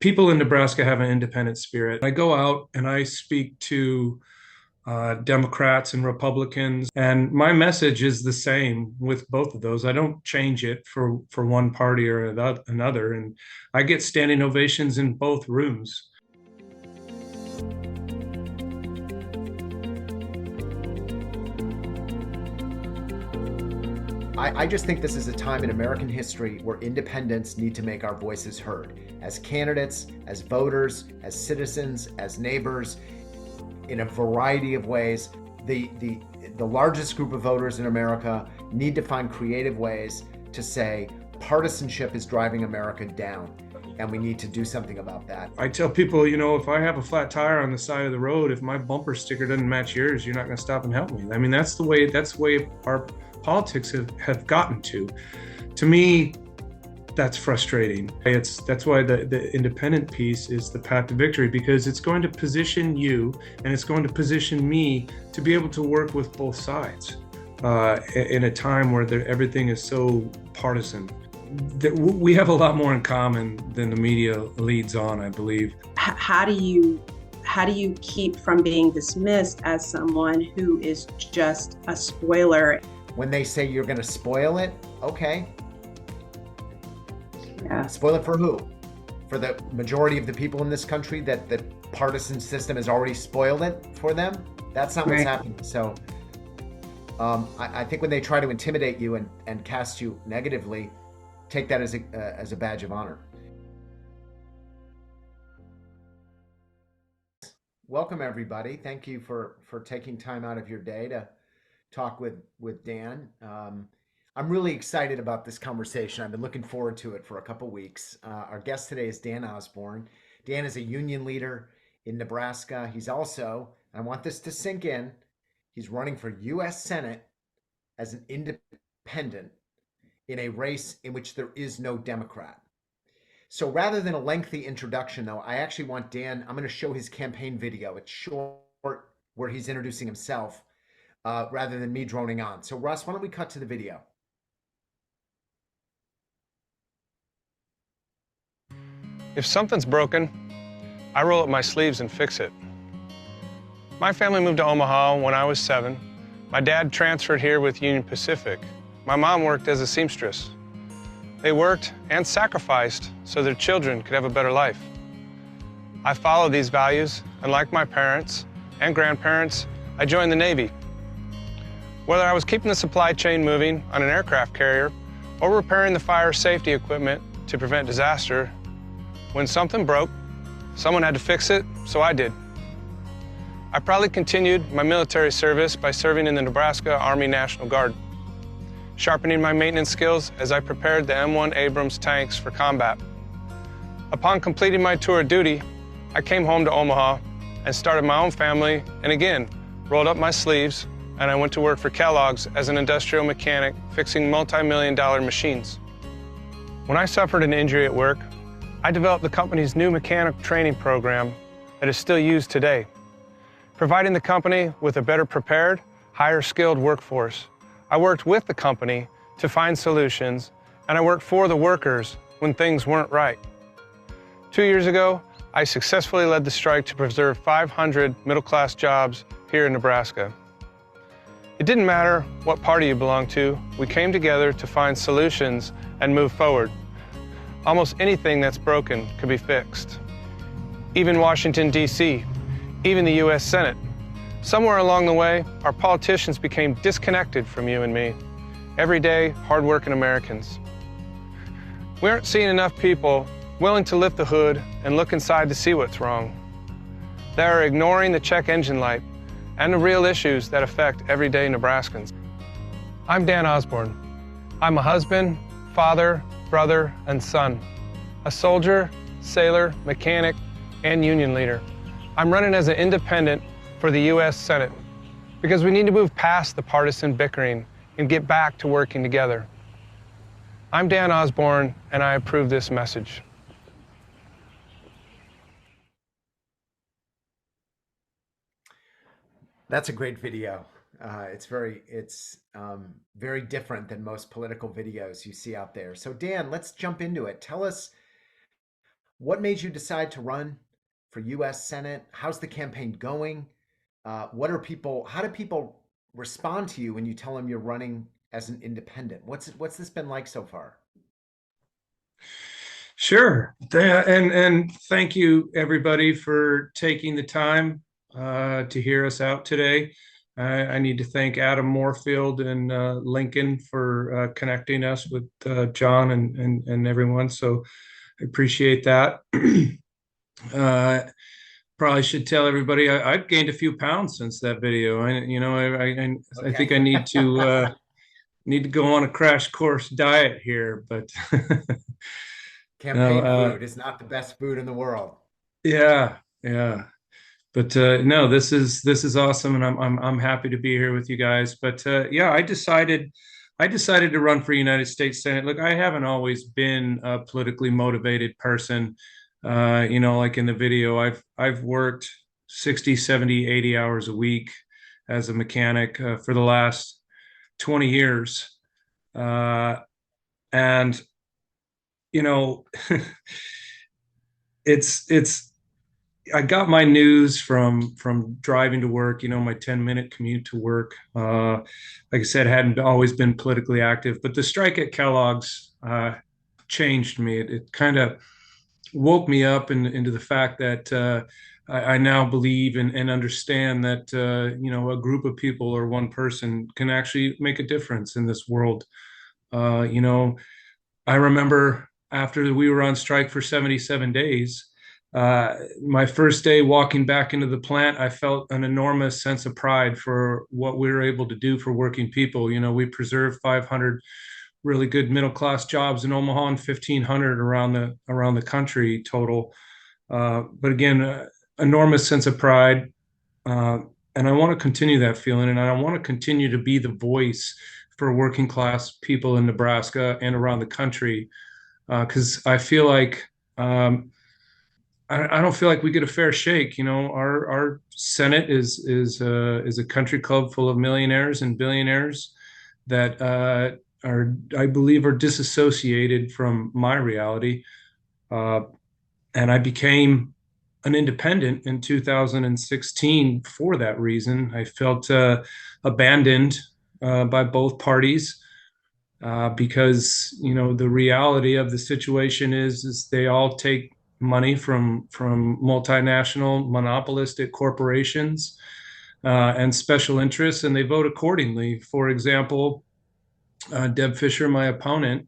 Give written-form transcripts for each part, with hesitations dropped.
People in Nebraska have an independent spirit. I go out and I speak to Democrats and Republicans, and my message is the same with both of those. I don't change it for one party or another, and I get standing ovations in both rooms. I just think this is a time in American history where independents need to make our voices heard as candidates, as voters, as citizens, as neighbors, in a variety of ways. The largest group of voters in America need to find creative ways to say partisanship is driving America down, and we need to do something about that. I tell people, if I have a flat tire on the side of the road, if my bumper sticker doesn't match yours, you're not going to stop and help me. I mean, that's the way our politics have gotten to. To me, that's frustrating. That's why the independent piece is the path to victory, because it's going to position you and it's going to position me to be able to work with both sides in a time where everything is so partisan. We have a lot more in common than the media leads on, I believe. How do you keep from being dismissed as someone who is just a spoiler? When they say you're going to spoil it, okay. Yeah. Spoil it for who? For the majority of the people in this country that the partisan system has already spoiled it for them? That's not what's happening. So I think when they try to intimidate you and cast you negatively, take that as a badge of honor. Welcome, everybody. Thank you for taking time out of your day to talk with Dan. I'm really excited about this conversation. I've been looking forward to it for a couple weeks. Our guest today is Dan Osborn. Dan is a union leader in Nebraska. He's also, I want this to sink in, he's running for U.S. Senate as an independent in a race in which there is no Democrat. So rather than a lengthy introduction, though, I actually want Dan, I'm going to show his campaign video. It's short, where he's introducing himself, rather than me droning on. So Russ, why don't we cut to the video? If something's broken, I roll up my sleeves and fix it. My family moved to Omaha when I was 7. My dad transferred here with Union Pacific. My mom worked as a seamstress. They worked and sacrificed so their children could have a better life. I followed these values, and like my parents and grandparents, I joined the Navy. Whether I was keeping the supply chain moving on an aircraft carrier or repairing the fire safety equipment to prevent disaster, when something broke, someone had to fix it, so I did. I proudly continued my military service by serving in the Nebraska Army National Guard, sharpening my maintenance skills as I prepared the M1 Abrams tanks for combat. Upon completing my tour of duty, I came home to Omaha and started my own family, and again, rolled up my sleeves, and I went to work for Kellogg's as an industrial mechanic fixing multi-million-dollar machines. When I suffered an injury at work, I developed the company's new mechanic training program that is still used today, providing the company with a better prepared, higher skilled workforce. I worked with the company to find solutions, and I worked for the workers when things weren't right. 2 years ago, I successfully led the strike to preserve 500 middle-class jobs here in Nebraska. It didn't matter what party you belonged to, we came together to find solutions and move forward. Almost anything that's broken could be fixed. Even Washington, D.C., even the U.S. Senate. Somewhere along the way, our politicians became disconnected from you and me, everyday, hardworking Americans. We aren't seeing enough people willing to lift the hood and look inside to see what's wrong. They are ignoring the check engine light and the real issues that affect everyday Nebraskans. I'm Dan Osborn. I'm a husband, father, brother, and son, a soldier, sailor, mechanic, and union leader. I'm running as an independent for the U.S. Senate because we need to move past the partisan bickering and get back to working together. I'm Dan Osborn, and I approve this message. That's a great video. It's very different than most political videos you see out there. So Dan, let's jump into it. Tell us What made you decide to run for U.S. Senate? How's the campaign going? How do people respond to you when you tell them you're running as an independent? What's this been like so far? Sure. And thank you everybody for taking the time to hear us out today. I need to thank Adam Moorfield and Lincoln for connecting us with John and everyone. So I appreciate that. uh, Probably should tell everybody I've gained a few pounds since that video. I think I Okay. need to go on a crash course diet here, but no, Campaign food is not the best food in the world. yeah, yeah. But no, this is awesome, and I'm happy to be here with you guys. But yeah, I decided to run for United States Senate. Look, I haven't always been a politically motivated person. Like in the video, I've worked 60, 70, 80 hours a week as a mechanic for the last 20 years. And you know, it's I got my news from driving to work, my 10-minute commute to work. Like I said, hadn't always been politically active, but the strike at Kellogg's changed me. It kind of woke me up into the fact that I now believe and understand that a group of people or one person can actually make a difference in this world. Uh, you know, I remember after we were on strike for 77 days, my first day walking back into the plant, I felt an enormous sense of pride for what we were able to do for working people. We preserved 500 really good middle class jobs in Omaha and 1,500 around the country total. But again, enormous sense of pride, and I want to continue that feeling, and I want to continue to be the voice for working class people in Nebraska and around the country, because I feel like I don't feel like we get a fair shake. Our Senate is a country club full of millionaires and billionaires that I believe, are disassociated from my reality. Uh, and I became an independent in 2016 for that reason. I felt abandoned by both parties because the reality of the situation is they all take money from multinational monopolistic corporations and special interests, and they vote accordingly. For example, Deb Fischer, my opponent,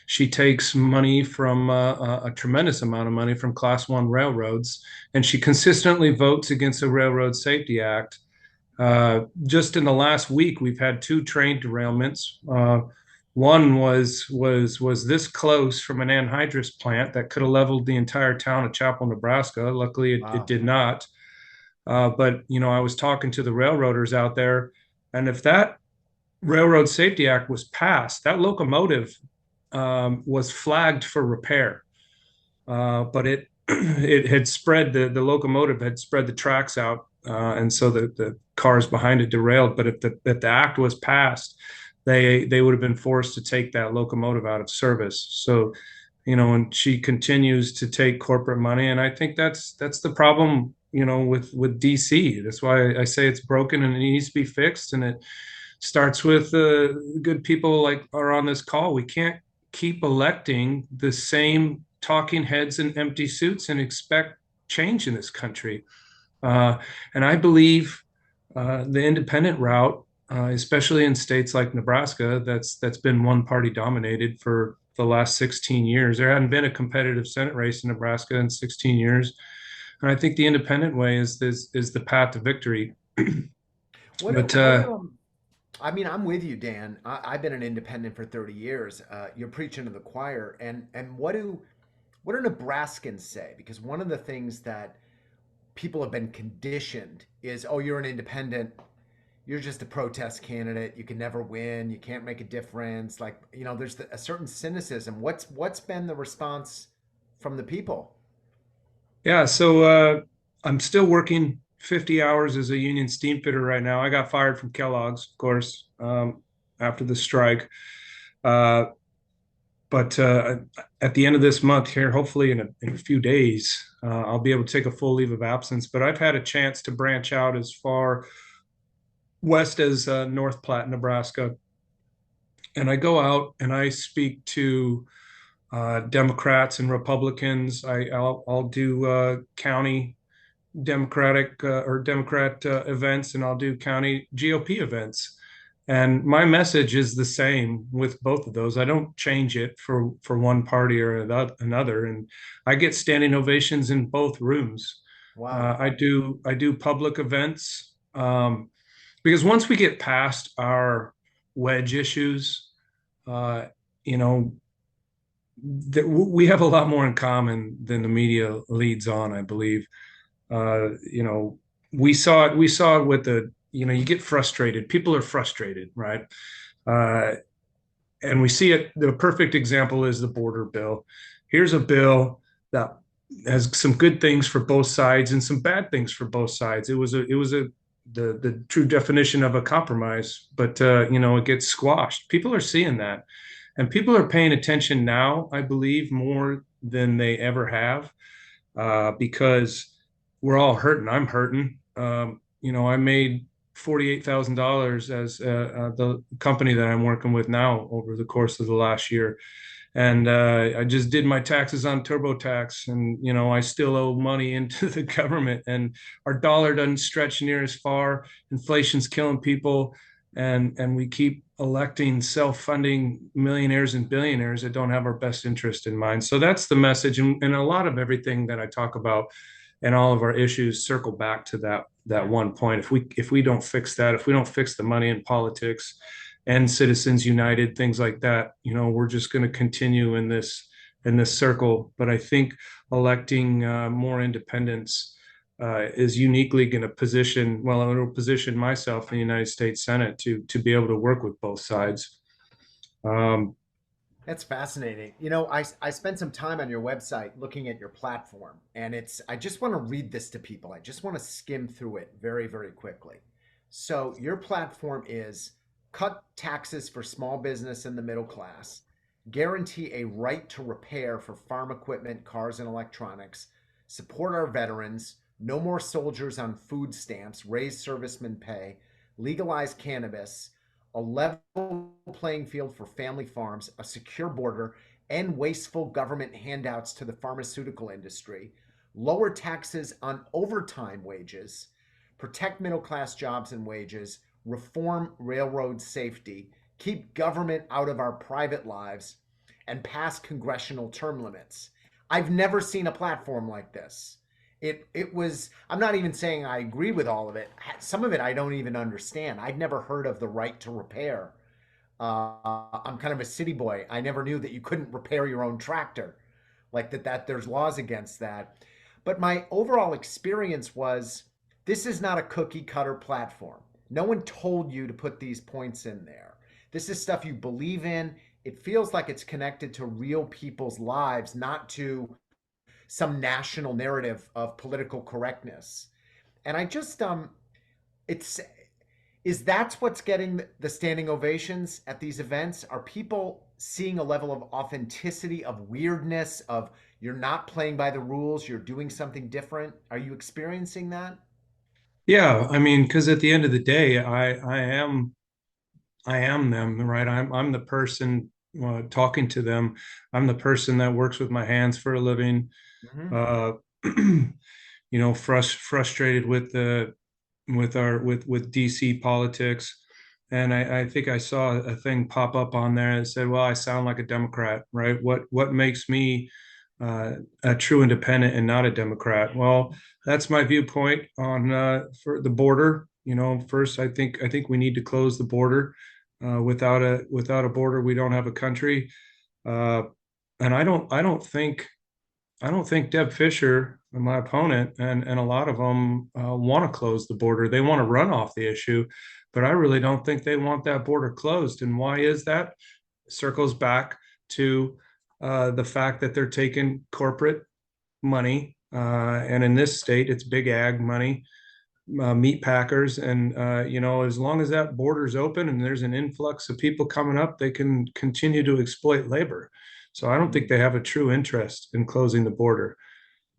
she takes money from a tremendous amount of money from Class 1 railroads, and she consistently votes against the Railroad Safety Act. Just in the last week, we've had two train derailments. One was this close from an anhydrous plant that could have leveled the entire town of Chapel, Nebraska. Luckily, it Wow. did not. But I was talking to the railroaders out there, and if that Railroad Safety Act was passed, that locomotive was flagged for repair, but it it had spread the locomotive had spread the tracks out, and so the cars behind it derailed. But if the act was passed, they would have been forced to take that locomotive out of service. So, and she continues to take corporate money, and I think that's the problem, with DC. That's why I say it's broken and it needs to be fixed, and it starts with good people like are on this call. We can't keep electing the same talking heads in empty suits and expect change in this country. And I believe the independent route, especially in states like Nebraska, that's been one party dominated for the last 16 years. There hadn't been a competitive Senate race in Nebraska in 16 years. And I think the independent way is the path to victory. What But I mean, I'm with you, Dan. I've been an independent for 30 years. You're preaching to the choir. And what do Nebraskans say? Because one of the things that people have been conditioned is, oh, you're an independent, you're just a protest candidate, you can never win, you can't make a difference. Like, there's a certain cynicism. What's been the response from the people? yeah, so I'm still working 50 hours as a union steam fitter right now. I got fired from Kellogg's, of course, after the strike. Uh, but at the end of this month here, hopefully in a few days, I'll be able to take a full leave of absence. But I've had a chance to branch out as far west as North Platte, Nebraska. And I go out and I speak to Democrats and Republicans. I'll do county Democratic or Democrat events, and I'll do county GOP events. And my message is the same with both of those. I don't change it for one party or another. And I get standing ovations in both rooms. Wow. I do public events because once we get past our wedge issues, uh, you know, that we have a lot more in common than the media leads on, I believe. You know, we saw it with the, you know, you get frustrated. People are frustrated, right? Uh, and we see it. The perfect example is the border bill. Here's a bill that has some good things for both sides and some bad things for both sides. It was a the true definition of a compromise, but you know, it gets squashed. People are seeing that, and people are paying attention now, I believe, more than they ever have, because we're all hurting. I'm hurting. You know, I made $48,000 as the company that I'm working with now over the course of the last year. And I just did my taxes on TurboTax, and you know I still owe money into the government, and our dollar doesn't stretch near as far. Inflation's killing people, and we keep electing self-funding millionaires and billionaires that don't have our best interest in mind. So that's the message, and a lot of everything that I talk about and all of our issues circle back to that one point. If we don't fix that, if we don't fix the money in politics and Citizens United, things like that, you know, we're just going to continue in this circle. But I think electing more independents is uniquely going to position, well, it'll position myself in the United States Senate to be able to work with both sides. That's fascinating. You know, I spent some time on your website looking at your platform, and I just want to read this to people. I just want to skim through it very, very quickly. So your platform is cut taxes for small business and the middle class, guarantee a right to repair for farm equipment, cars, and electronics, support our veterans, no more soldiers on food stamps, raise servicemen pay, legalize cannabis, a level playing field for family farms, a secure border, end wasteful government handouts to the pharmaceutical industry, lower taxes on overtime wages, protect middle class jobs and wages, reform railroad safety, keep government out of our private lives, and pass congressional term limits. I've never seen a platform like this. It was, I'm not even saying I agree with all of it. Some of it I don't even understand. I've never heard of the right to repair. I'm kind of a city boy. I never knew that you couldn't repair your own tractor, like that there's laws against that. But my overall experience was this is not a cookie cutter platform. No one told you to put these points in there. This is stuff you believe in. It feels like it's connected to real people's lives, not to some national narrative of political correctness. And I just, that's what's getting the standing ovations at these events? Are people seeing a level of authenticity, of weirdness, of you're not playing by the rules, you're doing something different? Are you experiencing that? Yeah, I mean, because at the end of the day, I am them, right? I'm the person talking to them. I'm the person that works with my hands for a living. Mm-hmm. You know, frustrated with with DC politics, and I think I saw a thing pop up on there that said, "Well, I sound like a Democrat, right? What makes me a true independent and not a Democrat?" Well, that's my viewpoint on for the border. You know, first, I think we need to close the border. Without a border, we don't have a country. And I don't think Deb Fischer, my opponent, and a lot of them want to close the border. They want to run off the issue, but I really don't think they want that border closed. And why is that? Circles back to the fact that they're taking corporate money, and in this state, it's big ag money, meat packers, and you know, as long as that border's open and there's an influx of people coming up, they can continue to exploit labor. So I don't think they have a true interest in closing the border.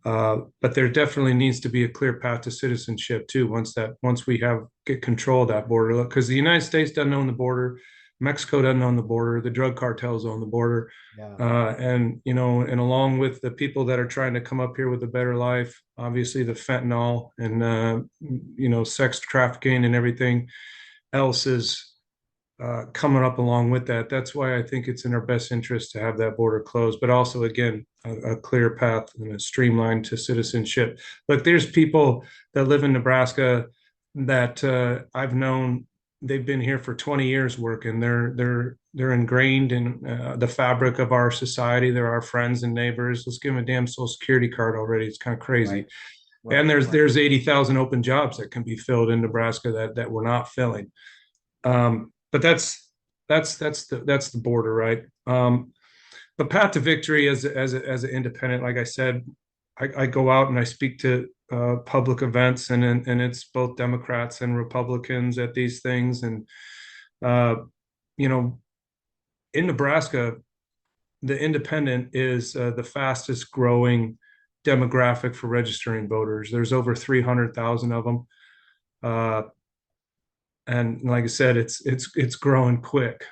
But there definitely needs to be a clear path to citizenship too. Once we get control of that border, because the United States doesn't own the border, Mexico doesn't own the border, the drug cartels own the border, Yeah. and and along with the people that are trying to come up here with a better life, obviously the fentanyl and sex trafficking and everything else is coming up along with that. That's why I think it's in our best interest to have that border closed, but also, again, a clear path and a streamline to citizenship. Look, there's people that live in Nebraska that I've known. They've been here for 20 years working. They're ingrained in the fabric of our society. They're our friends and neighbors. Let's give them a damn social security card already. It's kind of crazy. Right. Right. And there's 80,000 open jobs that can be filled in Nebraska that we're not filling. But that's the border, right? But path to victory as an independent, like I said, I go out and I speak to public events, and it's both Democrats and Republicans at these things, and in Nebraska, the independent is the fastest growing demographic for registering voters. There's over 300,000 of them. And like I said, it's growing quick.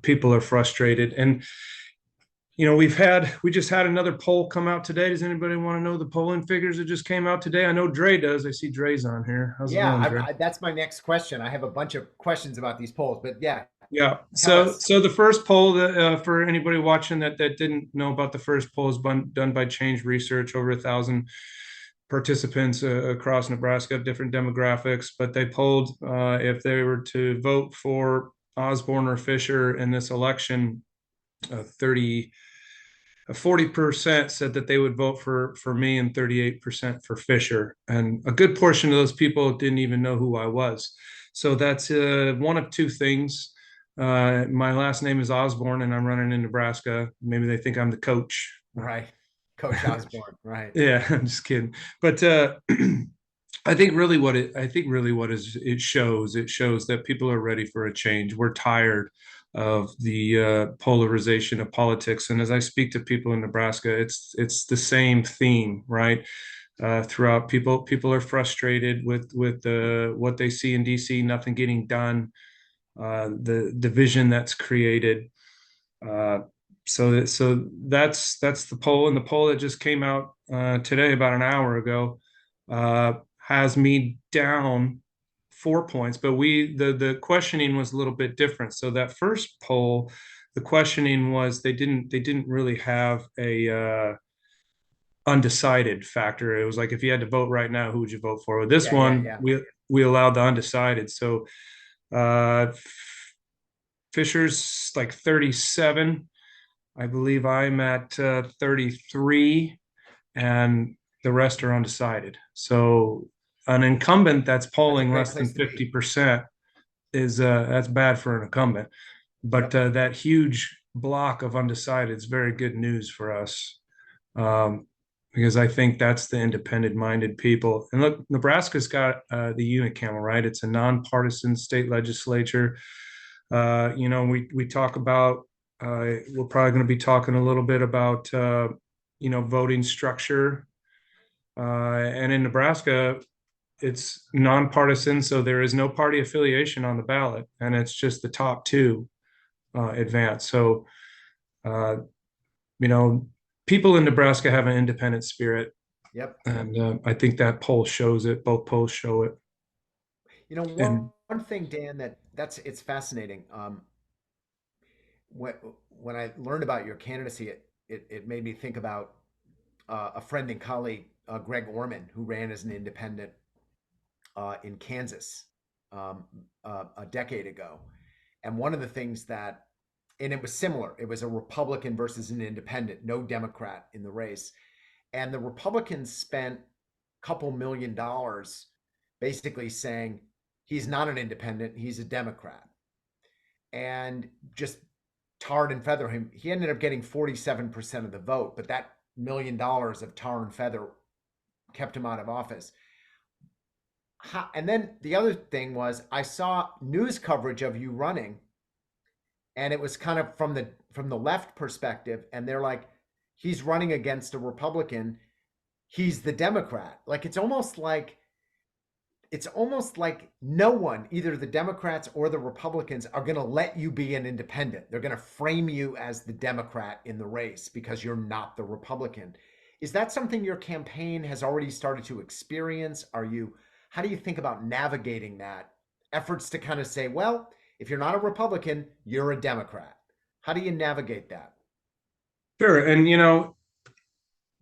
People are frustrated, and we just had another poll come out today. Does anybody want to know the polling figures that just came out today? I know Dre does. I see Dre's on here. How's it going, Dre? That's my next question. I have a bunch of questions about these polls, but yeah. So the first poll that for anybody watching that didn't know about, the first poll is done by Change Research, over 1,000 participants across Nebraska of different demographics, but they polled if they were to vote for Osborn or Fischer in this election. 40% said that they would vote for me, and 38% for Fischer. And a good portion of those people didn't even know who I was. So that's one of two things. My last name is Osborn, and I'm running in Nebraska. Maybe they think I'm the coach. Right. Coach Osborn, right? Yeah, I'm just kidding. But I think really what it shows that people are ready for a change. We're tired of the polarization of politics, and as I speak to people in Nebraska, it's the same theme, right? Throughout, people are frustrated with what they see in DC, nothing getting done, the division that's created. So that's the poll, and the poll that just came out today about an hour ago has me down 4 points, but the questioning was a little bit different. So that first poll, the questioning was they didn't really have a undecided factor. It was like, if you had to vote right now, who would you vote for? With this one, we allowed the undecided. So Fischer's like 37. I believe I'm at 33, and the rest are undecided. So an incumbent that's polling less than 50% is that's bad for an incumbent. But that huge block of undecided is very good news for us, because I think that's the independent-minded people. And look, Nebraska's got the unicameral, right? It's a nonpartisan state legislature. We talk about. We're probably going to be talking a little bit about, voting structure. And in Nebraska, it's nonpartisan, so there is no party affiliation on the ballot, and it's just the top two advance. So, people in Nebraska have an independent spirit. Yep. And I think that poll shows it. Both polls show it. One thing, Dan, it's fascinating. When I learned about your candidacy, it made me think about a friend and colleague, Greg Orman, who ran as an independent in Kansas a decade ago. And one of the things and it was similar. It was a Republican versus an independent, no Democrat in the race. And the Republicans spent a couple $1 million basically saying he's not an independent, he's a Democrat. And just tarred and feather him. He ended up getting 47% of the vote, but that $1 million of tar and feather kept him out of office. And then the other thing was, I saw news coverage of you running, and it was kind of from the left perspective, and they're like, he's running against a Republican, he's the Democrat. Like it's almost like no one, either the Democrats or the Republicans, are going to let you be an independent. They're going to frame you as the Democrat in the race because you're not the Republican. Is that something your campaign has already started to experience? How do you think about navigating that? Efforts to kind of say, well, if you're not a Republican, you're a Democrat. How do you navigate that? Sure. And,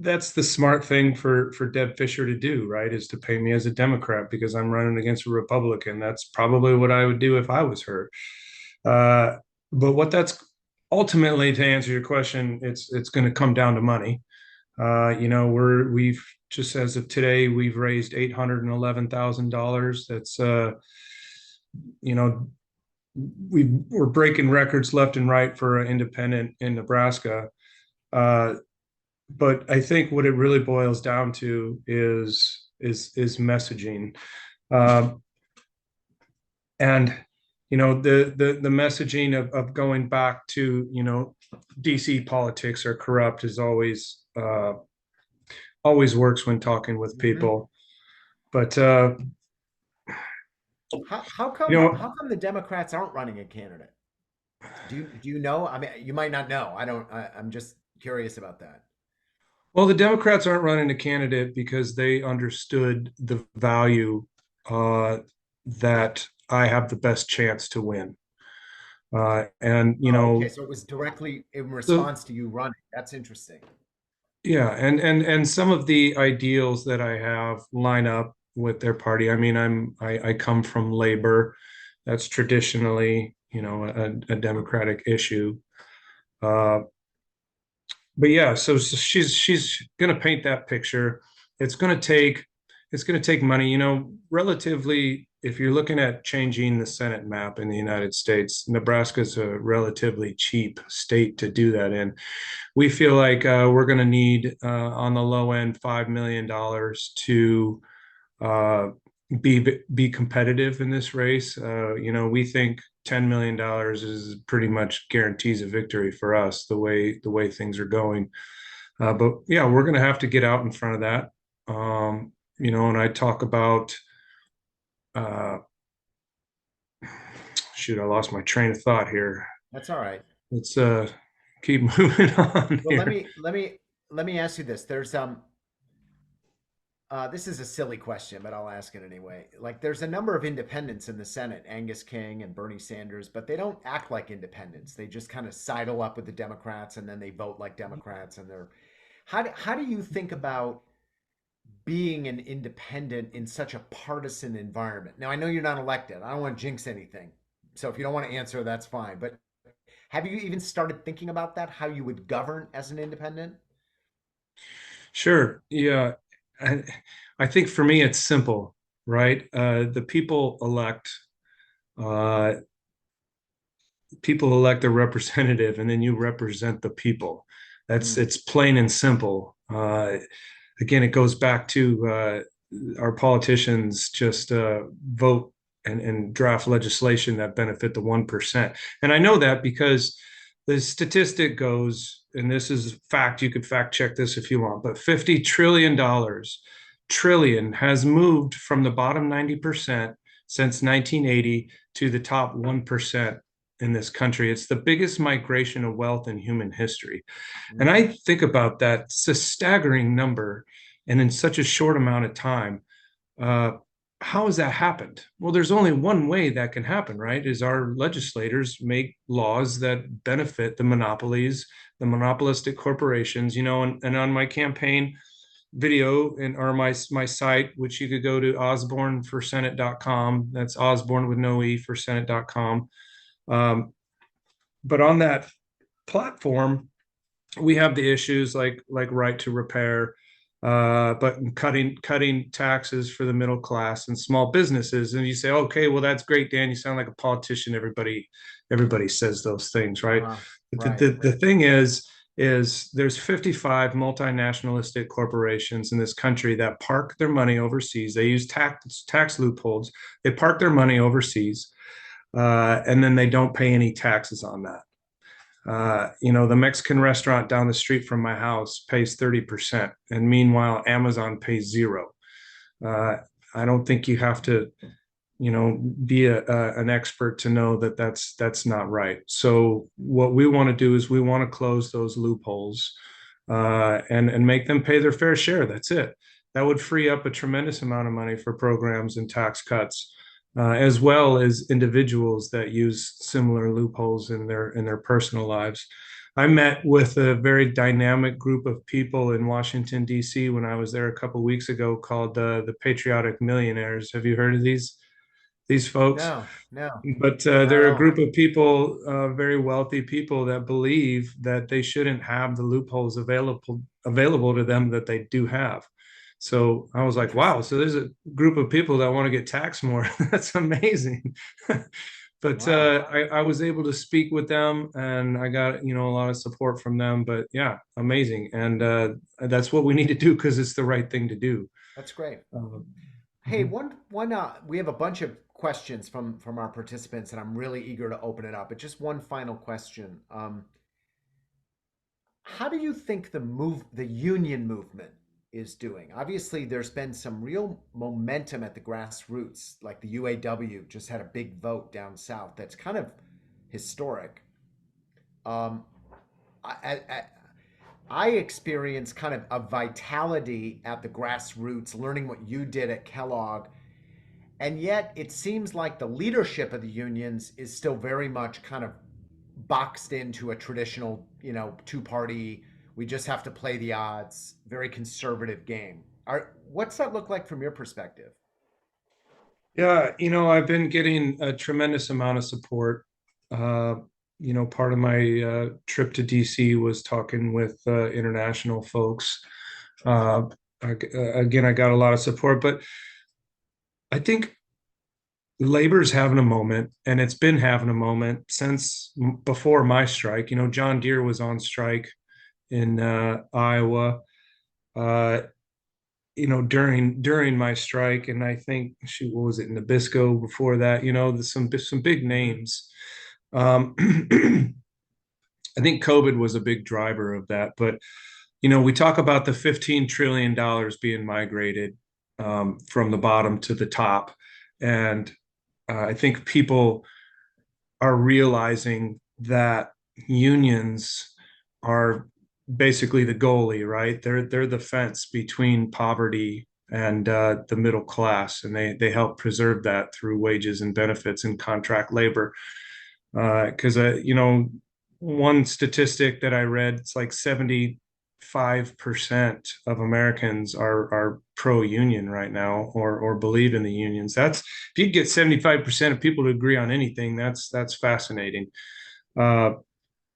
that's the smart thing for Deb Fischer to do, right? Is to paint me as a Democrat because I'm running against a Republican. That's probably what I would do if I was her. But what that's ultimately, to answer your question, it's going to come down to money. We've just, as of today, we've raised $811,000. That's we're breaking records left and right for an independent in Nebraska. But I think what it really boils down to is messaging, and the messaging of going back to DC politics are corrupt is always works when talking with people. But how come the Democrats aren't running a candidate? Do you know? I mean, you might not know. I'm just curious about that. Well, the Democrats aren't running a candidate because they understood the value that I have the best chance to win. Okay, so it was directly in response to you running. That's interesting. Yeah, and some of the ideals that I have line up with their party. I mean, I come from labor. That's traditionally, a Democratic issue. But yeah, so she's going to paint that picture. It's going to take money. Relatively, if you're looking at changing the Senate map in the United States, Nebraska is a relatively cheap state to do that in. We feel like we're going to need, on the low end, $5 million to be competitive in this race. We think $10 million is pretty much guarantees a victory for us the way things are going. But yeah, we're going to have to get out in front of that. And I talk about, shoot, I lost my train of thought here. That's all right. Let's keep moving on. Well, here. let me ask you this. There's this is a silly question, but I'll ask it anyway. Like, there's a number of independents in the Senate, Angus King and Bernie Sanders, but they don't act like independents. They just kind of sidle up with the Democrats, and then they vote like Democrats. And how do you think about being an independent in such a partisan environment? Now, I know you're not elected. I don't want to jinx anything. So if you don't want to answer, that's fine. But have you even started thinking about that, how you would govern as an independent? Sure. Yeah. I think for me, it's simple, right? The people elect a representative, and then you represent the people. It's plain and simple. Again, it goes back to our politicians just vote and draft legislation that benefit the 1%. And I know that because the statistic goes, and this is fact, you could fact check this if you want, but $50 trillion has moved from the bottom 90% since 1980 to the top 1% in this country. It's the biggest migration of wealth in human history. And I think about that. It's a staggering number. And in such a short amount of time, how has that happened? Well, there's only one way that can happen, right? Is our legislators make laws that benefit the monopolies, the monopolistic corporations, and on my campaign video or my site, which you could go to osbornforsenate.com. That's Osborn with no E for Senate.com. But on that platform, we have the issues like right to repair, but cutting taxes for the middle class and small businesses. And you say, okay, well, that's great, Dan. You sound like a politician. Everybody says those things, right? But the thing is there's 55 multinationalistic corporations in this country that park their money overseas. They use tax loopholes. They park their money overseas. and then they don't pay any taxes on that. The Mexican restaurant down the street from my house pays 30%, and meanwhile, Amazon pays 0. I don't think you have to, be an expert to know that that's not right. So what we want to do is we want to close those loopholes, and make them pay their fair share. That's it. That would free up a tremendous amount of money for programs and tax cuts, as well as individuals that use similar loopholes in their personal lives. I met with a very dynamic group of people in Washington, D.C. when I was there a couple of weeks ago, called the Patriotic Millionaires. Have you heard of these folks? No, But not at they're a all. group of people, very wealthy people, that believe that they shouldn't have the loopholes available to them that they do have. So I was like, wow, so there's a group of people that want to get taxed more. That's amazing. But Wow. I was able to speak with them, and I got, a lot of support from them. But yeah, amazing. And that's what we need to do, because it's the right thing to do. That's great. Um, Hey, mhm. one we have a bunch of questions from our participants, and I'm really eager to open it up. But just one final question. How do you think the union movement is doing? Obviously, there's been some real momentum at the grassroots, like the UAW just had a big vote down south that's kind of historic. Um, I, I experienced kind of a vitality at the grassroots, learning what you did at Kellogg. And yet it seems like the leadership of the unions is still very much kind of boxed into a traditional, two-party, we just have to play the odds, very conservative game. What's that look like from your perspective? Yeah, I've been getting a tremendous amount of support. Uh, Part of my trip to DC was talking with international folks. Uh, Again, I got a lot of support, but I think labor's having a moment, and it's been having a moment since before my strike. John Deere was on strike in Iowa. Uh, during my strike, and I think, shoot, what was it, Nabisco before that? There's some big names. Um, I think COVID was a big driver of that, but we talk about the $15 trillion being migrated, from the bottom to the top, and I think people are realizing that unions are basically the goalie, right? They're the fence between poverty and the middle class, and they help preserve that through wages and benefits and contract labor. Because one statistic that I read, it's like 75% of Americans are pro-union right now, or believe in the unions. That's, if you get 75% of people to agree on anything, that's fascinating. Uh,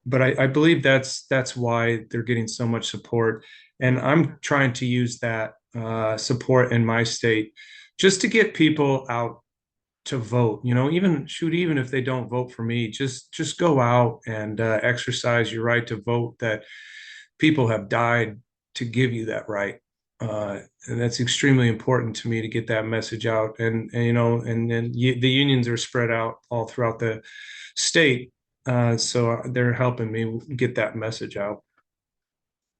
but I believe that's why they're getting so much support, and I'm trying to use that support in my state just to get people out to vote. Even if they don't vote for me, just go out and exercise your right to vote. That people have died to give you that right. And that's extremely important to me, to get that message out. And then the unions are spread out all throughout the state. So they're helping me get that message out.